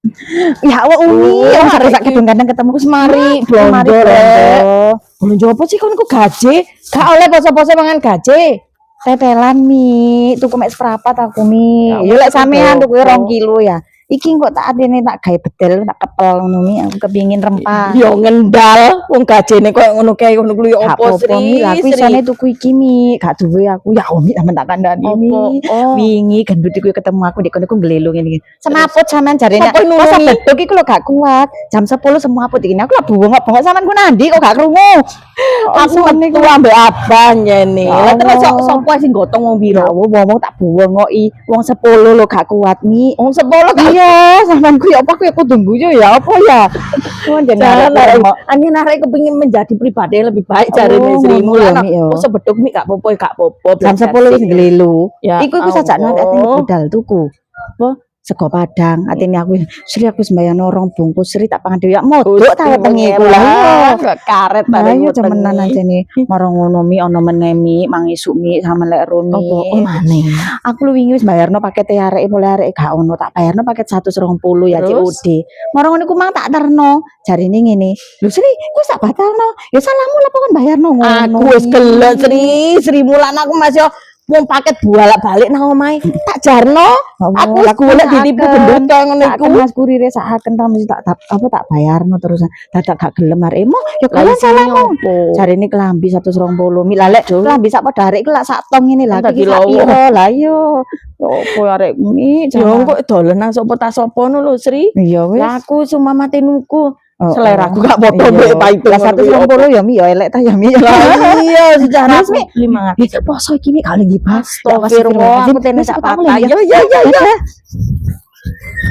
Ya Allah Umi, sare sak kadang-kadang ketemu ku semari, Blondo. Blonjo apa sih kon ku gaje? Gak oleh poso-poso mangan gaje. Tetelan mi, tuku mek seprapat aku mi. Yo lek sampean tuku 2 kilo ya. Iki kok tak adene tak gawe bedel tak kepel ngono mi, aku kepengin rempah. Yo ngendal, wong gajene koyo ngono kae ngono kuwi Gak opo apa-apa mi, lah aku isane tuku iki mi, gak duwe aku. Ya Umi sampean tak kandhani mi. Wingi gendut iku ketemu aku ndek kono iku nglelo ngene iki. Semaput sampean jarene. Masa beduk iku lho gak kuat. Jam 10 semaput iki. Aku lah bengok-bengok sampean ku nandi kok gak krungu. Aku metu ambek abang nyene. Lah terus sapa sing gotong wong Ya piro? ngomong tak bengok wong 10 lho gak kuat mi. Wong 10 gak Iya, sampean ku ya apa ku ya kudu guyu ya apa ya. Anjen arek kepengin menjadi pribadi yang lebih baik jarene Sri. Mulane kok sebeduk mi gak apa-apa gak apa-apa. Jam 10 wis nglelu. Ya Iku sajakno atene budal tuku. Apa sego padang atene aku Sri aku sembayang 2 bungkus Sri tak pangan dhewe modok ta wengi iku lah karet ta yo temenan ajene marang ngono mi ana meneh mi mangisuk mi sama lek Roni opo maneh aku lu wingi wis bayarno paket areke mulai areke gak ono tak bayarno paket 120 ya COD marang ngono iku mang tak terno jarine ngene lho Sri ku sak batalno ya salahmu lah pokon bayarno ngono aku wis gelem Sri mulane aku masih wong paket bolak-balik nang omahe tak jarno aku golek ditipu gendut kaya ngono iku Mas kurire sakaken ta mesti tak apa tak bayarno terusan dadak gak gelem arekmu ya kalian salahmu jarine kelambi 120 mi lalek kelambi sak padha arek iku lak sak tong ngene lah iki sak piro lah yo opo arek mi yo kok dolen nang sapa ta sapa ngono lho Sri iya wis aku cuma mati nuku selera aku gak foto mbek paitu 120 ya mi ya elek ta ya mi iya sejarah mi 500 poso iki mi gak lagi pas astagfirullah aku tenan sak patah ya ya ya